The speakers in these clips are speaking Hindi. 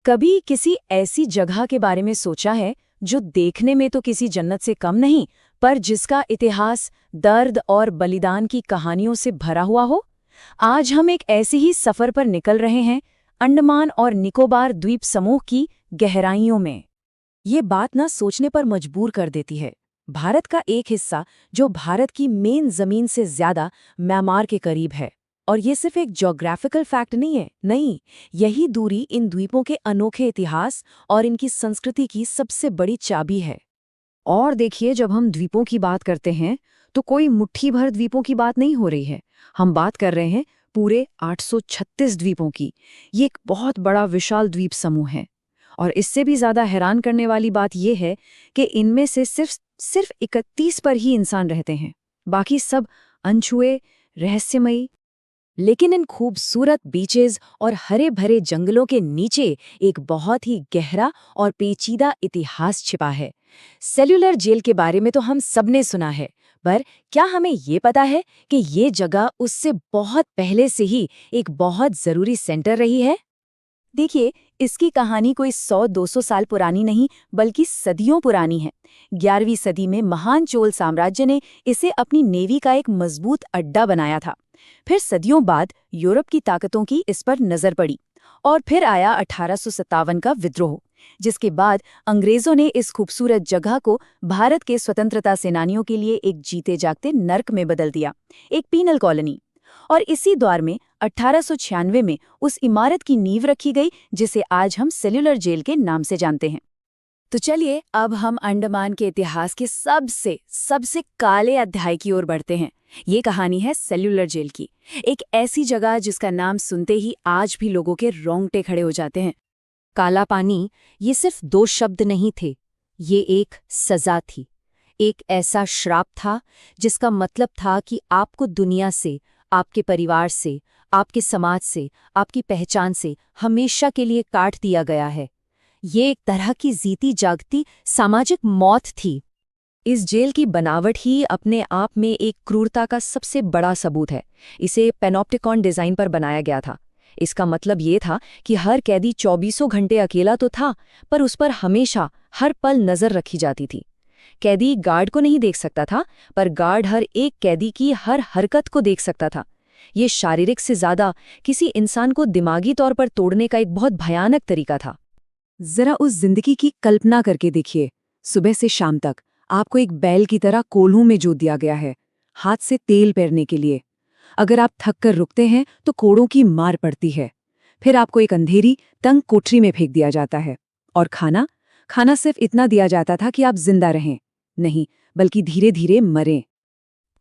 कभी किसी ऐसी जगह के बारे में सोचा है जो देखने में तो किसी जन्नत से कम नहीं, पर जिसका इतिहास दर्द और बलिदान की कहानियों से भरा हुआ हो? आज हम एक ऐसे ही सफर पर निकल रहे हैं, अंडमान और निकोबार द्वीप समूह की गहराइयों में। ये बात ना सोचने पर मजबूर कर देती है। भारत का एक हिस्सा जो भारत की मेन जमीन से ज्यादा म्यांमार के करीब है। और ये सिर्फ एक ज्योग्राफिकल फैक्ट नहीं है, नहीं, यही दूरी इन द्वीपों के अनोखे इतिहास और इनकी संस्कृति की सबसे बड़ी चाबी है। और देखिए, जब हम द्वीपों की बात करते हैं तो कोई मुट्ठी भर द्वीपों की बात नहीं हो रही है। हम बात कर रहे हैं पूरे 836 द्वीपों की। ये एक बहुत बड़ा विशाल द्वीप समूह है। और इससे भी ज्यादा हैरान करने वाली बात यह है कि इनमें से सिर्फ 31 पर ही इंसान रहते हैं, बाकी सब अनछुए, रहस्यमयी। लेकिन इन खूबसूरत बीचेस और हरे भरे जंगलों के नीचे एक बहुत ही गहरा और पेचीदा इतिहास छिपा है। सेल्यूलर जेल के बारे में तो हम सबने सुना है, पर क्या हमें ये पता है कि ये जगह उससे बहुत पहले से ही एक बहुत जरूरी सेंटर रही है? देखिए, इसकी कहानी कोई 100-200 साल पुरानी नहीं, बल्कि सदियों पुरानी है। 11वीं सदी में महान चोल साम्राज्य ने इसे अपनी नेवी का एक मजबूत अड्डा बनाया था। फिर सदियों बाद यूरोप की ताकतों की इस पर नजर पड़ी और फिर आया 1857 का विद्रोह, जिसके बाद अंग्रेजों ने इस खूबसूरत जगह को भारत के स्वतंत्रता सेनानियों के लिए एक जीते जागते नर्क में बदल दिया, एक पीनल कॉलोनी। और इसी दौर में 1896 में उस इमारत की नींव रखी गई जिसे आज हम सेल्यूलर जेल के नाम से जानते हैं। तो चलिए, अब हम अंडमान के इतिहास के सबसे काले अध्याय की ओर बढ़ते हैं। ये कहानी है सेल्यूलर जेल की, एक ऐसी जगह जिसका नाम सुनते ही आज भी लोगों के रोंगटे खड़े हो जाते हैं। काला पानी, ये सिर्फ 2 शब्द नहीं थे, ये एक सजा थी, एक ऐसा श्राप था जिसका मतलब था कि आपको दुनिया से, आपके परिवार से, आपके समाज से, आपकी पहचान से हमेशा के लिए काट दिया गया है। ये एक तरह की जीती जागती सामाजिक मौत थी। इस जेल की बनावट ही अपने आप में एक क्रूरता का सबसे बड़ा सबूत है। इसे पैनोप्टिकॉन डिजाइन पर बनाया गया था। इसका मतलब ये था कि हर कैदी 24 घंटे अकेला तो था, पर उस पर हमेशा हर पल नजर रखी जाती थी। कैदी गार्ड को नहीं देख सकता था, पर गार्ड हर एक कैदी की हर हरकत को देख सकता था। ये शारीरिक से ज्यादा किसी इंसान को दिमागी तौर पर तोड़ने का एक बहुत भयानक तरीका था। जरा उस जिंदगी की कल्पना करके देखिए। सुबह से शाम तक आपको एक बैल की तरह कोल्हू में जोत दिया गया है, हाथ से तेल पेरने के लिए। अगर आप थक कर रुकते हैं तो कोड़ों की मार पड़ती है। फिर आपको एक अंधेरी तंग कोठरी में फेंक दिया जाता है। और खाना सिर्फ इतना दिया जाता था कि आप जिंदा रहें, नहीं बल्कि धीरे धीरे मरें।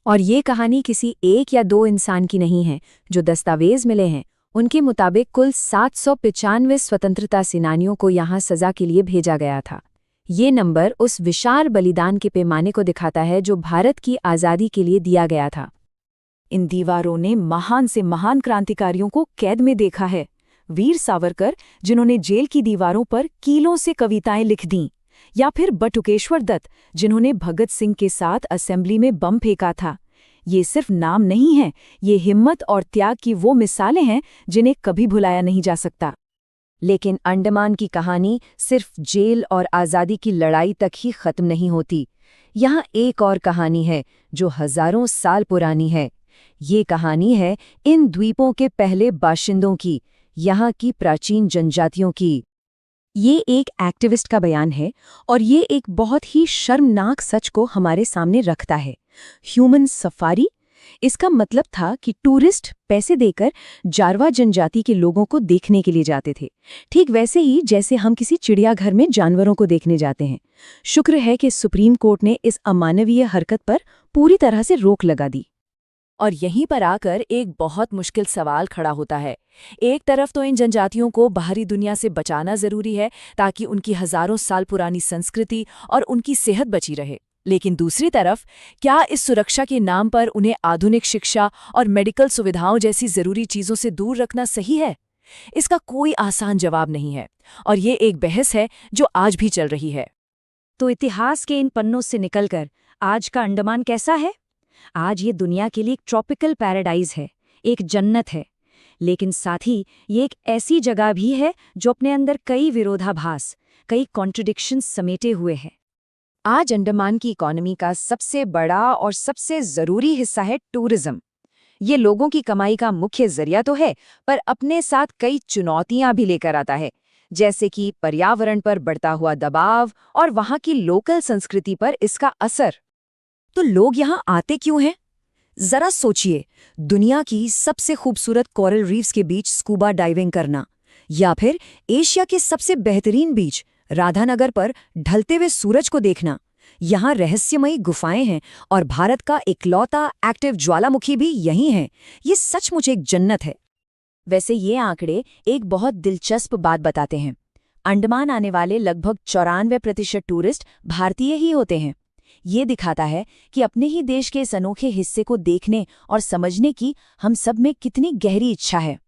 और ये कहानी किसी एक या 2 इंसान की नहीं है। जो दस्तावेज मिले हैं उनके मुताबिक कुल 795 स्वतंत्रता सेनानियों को यहाँ सजा के लिए भेजा गया था। ये नंबर उस विशाल बलिदान के पैमाने को दिखाता है जो भारत की आज़ादी के लिए दिया गया था। इन दीवारों ने महान से महान क्रांतिकारियों को कैद में देखा है। वीर सावरकर, जिन्होंने जेल की दीवारों पर कीलों से कविताएं लिख दीं, या फिर बटुकेश्वर दत्त, जिन्होंने भगत सिंह के साथ असेंबली में बम फेंका था। ये सिर्फ नाम नहीं है, ये हिम्मत और त्याग की वो मिसालें हैं जिन्हें कभी भुलाया नहीं जा सकता। लेकिन अंडमान की कहानी सिर्फ जेल और आज़ादी की लड़ाई तक ही खत्म नहीं होती। यहाँ एक और कहानी है जो हजारों साल पुरानी है। ये कहानी है इन द्वीपों के पहले बाशिंदों की, यहाँ की प्राचीन जनजातियों की। ये एक एक्टिविस्ट का बयान है और ये एक बहुत ही शर्मनाक सच को हमारे सामने रखता है। ह्यूमन सफारी, इसका मतलब था कि टूरिस्ट पैसे देकर जारवा जनजाति के लोगों को देखने के लिए जाते थे, ठीक वैसे ही जैसे हम किसी चिड़ियाघर में जानवरों को देखने जाते हैं। शुक्र है कि सुप्रीम कोर्ट ने इस अमानवीय हरकत पर पूरी तरह से रोक लगा दी। और यहीं पर आकर एक बहुत मुश्किल सवाल खड़ा होता है। एक तरफ तो इन जनजातियों को बाहरी दुनिया से बचाना जरूरी है ताकि उनकी हजारों साल पुरानी संस्कृति और उनकी सेहत बची रहे, लेकिन दूसरी तरफ क्या इस सुरक्षा के नाम पर उन्हें आधुनिक शिक्षा और मेडिकल सुविधाओं जैसी जरूरी चीजों से दूर रखना सही है? इसका कोई आसान जवाब नहीं है और ये एक बहस है जो आज भी चल रही है। तो इतिहास के इन पन्नों से निकलकर आज का अंडमान कैसा है? आज ये दुनिया के लिए एक ट्रॉपिकल पैराडाइज है, एक जन्नत है। लेकिन साथ ही ये एक ऐसी जगह भी है जो अपने अंदर कई विरोधाभास, कई कॉन्ट्रडिक्शंस समेटे हुए है। आज अंडमान की इकोनॉमी का सबसे बड़ा और सबसे जरूरी हिस्सा है टूरिज्म। ये लोगों की कमाई का मुख्य जरिया तो है, पर अपने साथ कई चुनौतियां भी लेकर आता है, जैसे कि पर्यावरण पर बढ़ता हुआ दबाव और वहां की लोकल संस्कृति पर इसका असर। तो लोग यहाँ आते क्यों हैं? जरा सोचिए, दुनिया की सबसे खूबसूरत कोरल रीफ्स के बीच स्कूबा डाइविंग करना, या फिर एशिया के सबसे बेहतरीन बीच राधानगर पर ढलते हुए सूरज को देखना। यहाँ रहस्यमयी गुफाएं हैं और भारत का इकलौता एक्टिव ज्वालामुखी भी यही है। ये सचमुच एक जन्नत है। वैसे ये आंकड़े एक बहुत दिलचस्प बात बताते हैं। अंडमान आने वाले लगभग 94% टूरिस्ट भारतीय ही होते हैं। ये दिखाता है कि अपने ही देश के इस अनोखे हिस्से को देखने और समझने की हम सब में कितनी गहरी इच्छा है।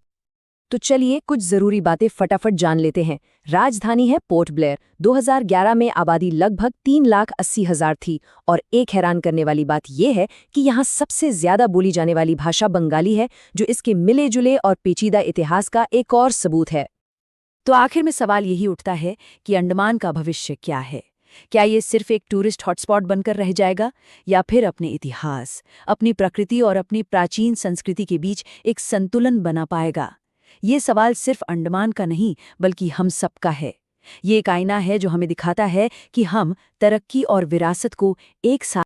तो चलिए कुछ जरूरी बातें फटाफट जान लेते हैं। राजधानी है पोर्ट ब्लेयर। 2011 में आबादी लगभग 3,80,000 थी, और एक हैरान करने वाली बात यह है कि यहाँ सबसे ज्यादा बोली जाने वाली भाषा बंगाली है, जो इसके मिले जुले और पेचीदा इतिहास का एक और सबूत है। तो आखिर में सवाल यही उठता है कि अंडमान का भविष्य क्या है? क्या ये सिर्फ एक टूरिस्ट हॉटस्पॉट बनकर रह जाएगा, या फिर अपने इतिहास, अपनी प्रकृति और अपनी प्राचीन संस्कृति के बीच एक संतुलन बना पाएगा? ये सवाल सिर्फ अंडमान का नहीं, बल्कि हम सबका है। ये एक आईना है जो हमें दिखाता है कि हम तरक्की और विरासत को एक साथ